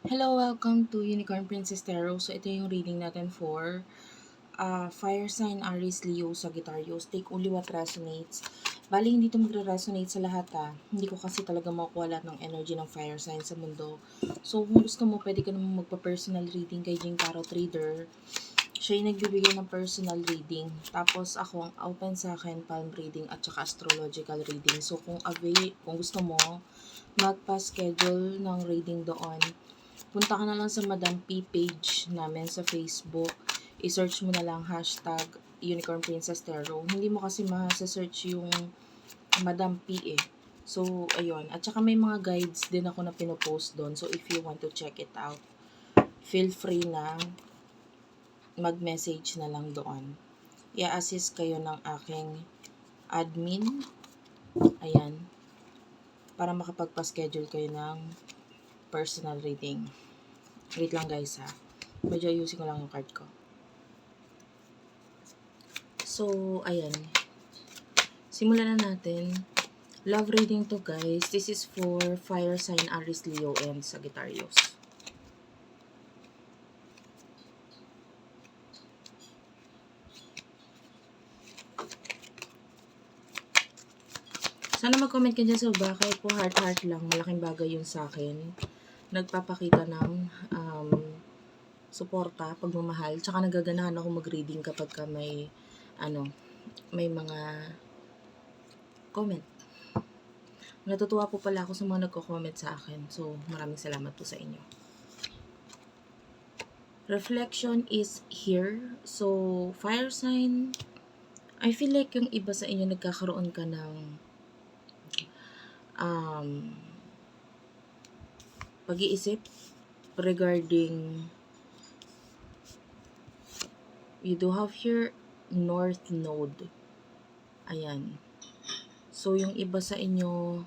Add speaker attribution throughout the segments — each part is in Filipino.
Speaker 1: Hello, welcome to Unicorn Princess Tarot. So, ito yung reading natin for Fire Sign, Aries, Leo, Sagittarius. Take only what resonates. Bali, hindi ito magre-resonate sa lahat Hindi ko kasi talaga makukuha lahat ng energy ng fire sign sa mundo. So, kung gusto mo, pwede ka naman magpa-personal reading kay Jing Tarot Reader. Siya yung nagbibigay ng personal reading. Tapos, ako ang open sa akin, palm reading at saka astrological reading. So, kung gusto mo, magpa-schedule ng reading doon. Punta ka na lang sa Madam P page namin sa Facebook. I-search mo na lang hashtag Unicorn Princess Tarot. Hindi mo kasi ma-search yung Madam P eh. So, ayun. At saka may mga guides din ako na pinopost doon. So, if you want to check it out, feel free na mag-message na lang doon. I-assist kayo ng aking admin. Ayan. Para makapagpa-schedule kayo ng personal reading. Wait lang guys ha. Medyo ayusin ko lang yung card ko. So, ayan. Simulan na natin. Love reading to guys. This is for Fire Sign, Aries, Leo, and Sagittarius. Sana mag-comment ka dyan sa baba. Kahit po heart lang. Malaking bagay yun sa akin. Nagpapakita ng suporta, pagmamahal. Tsaka nagaganahan ako mag-reading kapag ka may mga comment. Natutuwa po pala ako sa mga nagko-comment sa akin. So, maraming salamat po sa inyo. Reflection is here. So, fire sign, I feel like yung iba sa inyo nagkakaroon ka ng pag-iisip regarding, you do have here North Node. Ayan. So, yung iba sa inyo,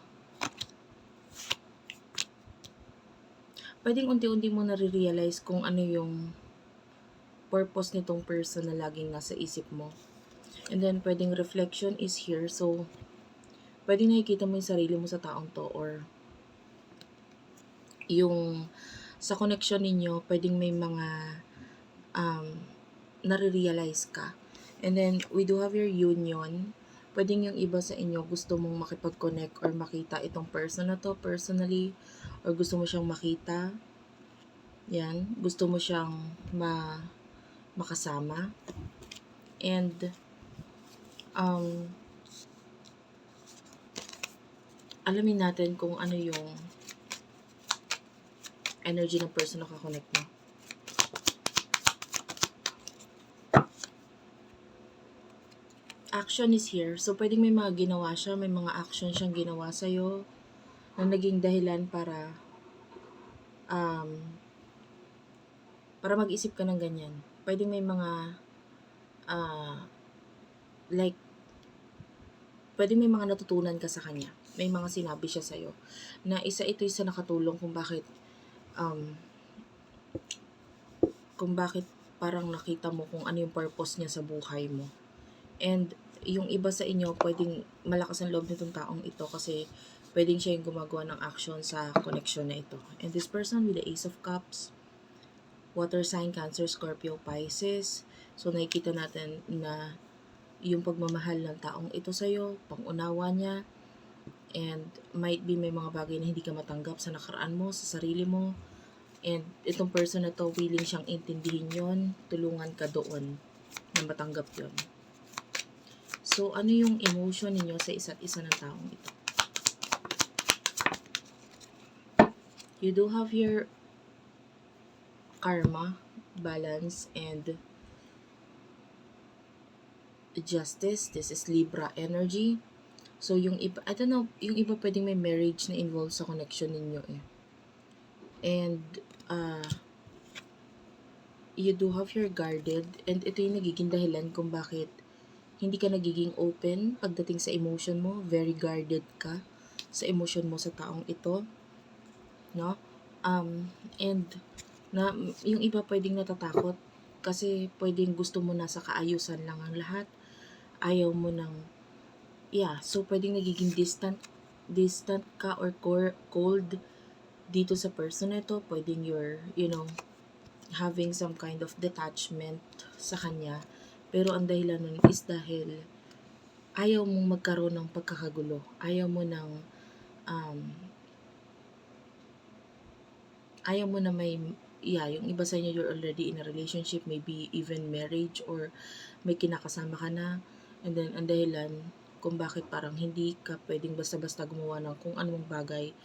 Speaker 1: pwedeng unti-unti mo nare-realize kung ano yung purpose nitong person na laging nasa isip mo. And then, pwedeng reflection is here. So, pwedeng nakikita mo yung sarili mo sa taong to, or yung sa connection ninyo, pwedeng may mga nare-realize ka. And then, we do have your union. Pwedeng yung iba sa inyo gusto mong makipag-connect or makita itong person na to personally, or gusto mo siyang makita. Yan. Gusto mo siyang makasama. And, alamin natin kung ano yung energy ng person na kakonect mo. Action is here. So, pwedeng may mga ginawa siya, may mga action siyang ginawa sa'yo na naging dahilan para mag-isip ka ng ganyan. Pwedeng may mga pwedeng may mga natutunan ka sa kanya. May mga sinabi siya sa'yo na ito sa nakatulong kung bakit parang nakita mo kung ano yung purpose niya sa buhay mo. And yung iba sa inyo, pwedeng malakas ang loob nitong taong ito kasi pwedeng siya yung gumagawa ng action sa connection na ito. And this person with the Ace of Cups, water sign, Cancer, Scorpio, Pisces. So, nakikita natin na yung pagmamahal ng taong ito sa'yo, pang-unawa niya, and might be may mga bagay na hindi ka matanggap sa nakaraan mo, sa sarili mo. And itong person na to, willing siyang intindihin yon, tulungan ka doon na matanggap yon. So, ano yung emotion ninyo sa isa't isa ng taong ito? You do have your karma, balance, and justice. This is Libra energy. So, yung iba, I don't know, yung iba pwedeng may marriage na involved sa connection ninyo eh. And, you do have your guarded, and ito yung nagiging dahilan kung bakit hindi ka nagiging open pagdating sa emotion mo. Very guarded ka sa emotion mo sa taong ito. No? And, yung iba pwedeng natatakot kasi pwedeng gusto mo na sa kaayusan lang ang lahat. Ayaw mo ng, so pwedeng nagiging distant ka or cold dito sa person na ito, pwedeng you're, having some kind of detachment sa kanya. Pero ang dahilan nun is dahil ayaw mong magkaroon ng pagkakagulo. Um, ayaw mo na yung iba sa inyo, you're already in a relationship, maybe even marriage, or may kinakasama ka na, and then ang dahilan kung bakit parang hindi ka pwedeng basta-basta gumawa ng kung anong bagay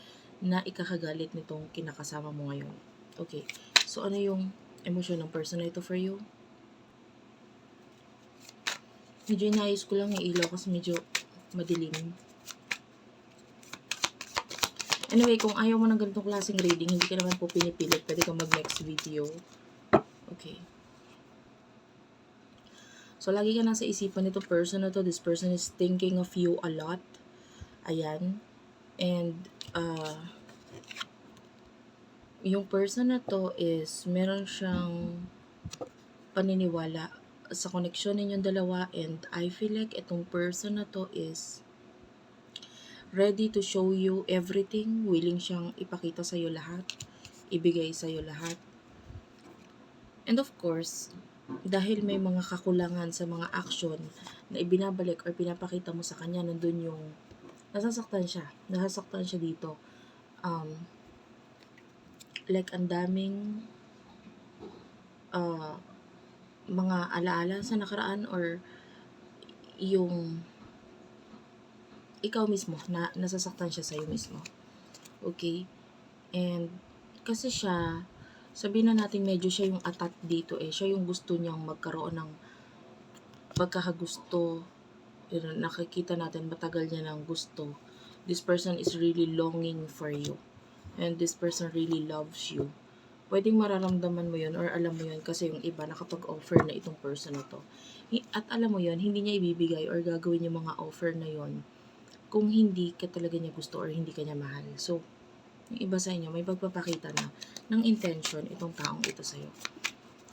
Speaker 1: na ikakagalit nitong kinakasama mo ngayon. Okay, so ano yung emosyon ng person na ito for you? Medyo inayos ko lang yung ilaw kasi medyo madilim. Anyway, kung ayaw mo ng ganitong klaseng reading, hindi ka naman po pinipilit. Pwede kang mag-next video. Okay. So, lagi ka nasa isipan nito person na to. This person is thinking of you a lot. Ayan. And, yung person na to is, meron siyang paniniwala sa koneksyon ninyong dalawa. And I feel like itong person na to is ready to show you everything. Willing siyang ipakita sa'yo lahat. Ibigay sa'yo lahat. And of course, dahil may mga kakulangan sa mga action na ibinabalik or pinapakita mo sa kanya, nandun yung nasasaktan siya dito. Like ang daming mga alaala sa nakaraan, or yung ikaw mismo na nasasaktan siya sa'yo mismo. Okay? And kasi siya, sabihin na natin medyo siya yung atat dito siya yung gusto niyang magkaroon ng pagkakagusto. Nakikita natin matagal niya ng gusto. This person is really longing for you. And this person really loves you. Pwedeng mararamdaman mo yun or alam mo yun kasi yung iba nakapag-offer na itong person na to. At alam mo yun, hindi niya ibibigay or gagawin yung mga offer na yun kung hindi ka talaga niya gusto or hindi ka niya mahal. So, yung iba sa inyo, may pagpapakita na ng intention itong taong ito sa'yo.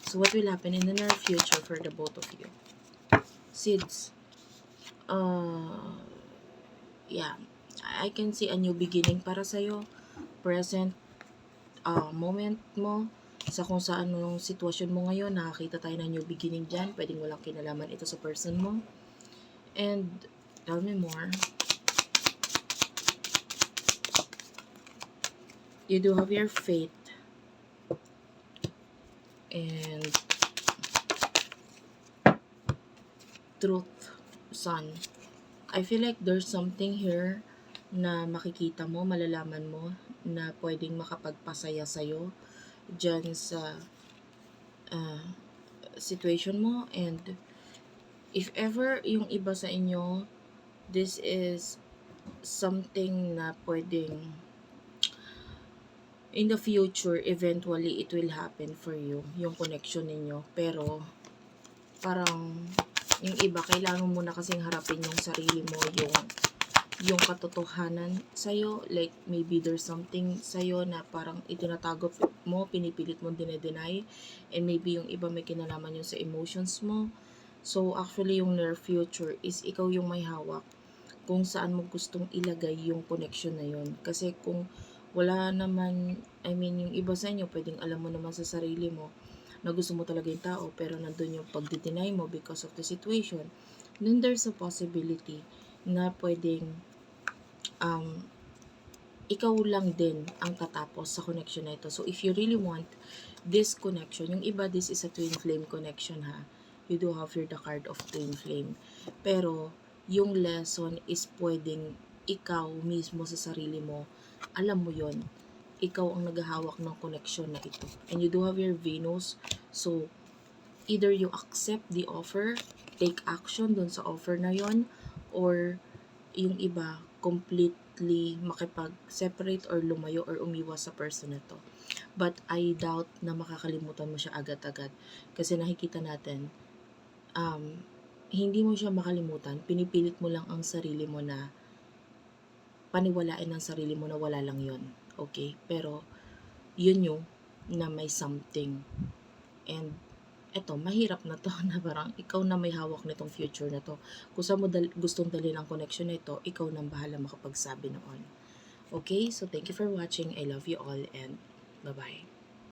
Speaker 1: So, what will happen in the near future for the both of you? Seeds. Yeah. I can see a new beginning para sa'yo. Present moment mo sa kung saan yung sitwasyon mo ngayon, nakakita tayo ng new beginning dyan. Pwedeng walang kinalaman ito sa person mo. And, tell me more. You do have your faith. And truth, Sun. I feel like there's something here na makikita mo, malalaman mo, na pwedeng makapagpasaya sa'yo dyan sa situation mo. And if ever yung iba sa inyo, this is something na pwedeng in the future, eventually, it will happen for you, yung connection ninyo. Pero, parang, yung iba, kailangan mo muna kasing harapin yung sarili mo, yung katotohanan sa'yo. Like, maybe there's something sa'yo na parang itinatago mo, pinipilit mo dinedeny. And maybe yung iba may kinalaman yung sa emotions mo. So, actually, yung near future is ikaw yung may hawak kung saan mo gustong ilagay yung connection na yun. Kasi kung wala naman, yung iba sa inyo, pwedeng alam mo naman sa sarili mo na gusto mo talaga yung tao, pero nandun yung pagdi-deny mo because of the situation, then there's a possibility na pwedeng ikaw lang din ang tatapos sa connection na ito. So, if you really want this connection, yung iba, this is a twin flame connection ha. You do have the card of twin flame. Pero, yung lesson is pwedeng ikaw mismo sa sarili mo, alam mo yon, ikaw ang naghahawak ng connection na ito. And you do have your Venus. So, either you accept the offer, take action dun sa offer na yon, or yung iba, completely makipag-separate or lumayo or umiwas sa person na to. But I doubt na makakalimutan mo siya agad-agad. Kasi nakikita natin, hindi mo siya makalimutan. Pinipilit mo lang ang sarili mo na paniwalain ng sarili mo na wala lang yon. Okay? Pero, yun yung na may something. And, eto, mahirap na to na parang ikaw na may hawak nitong future na to. Kung saan mo gustong dalhin ang connection na ito, ikaw nang bahala makapagsabi noon. Okay? So, thank you for watching. I love you all and bye-bye.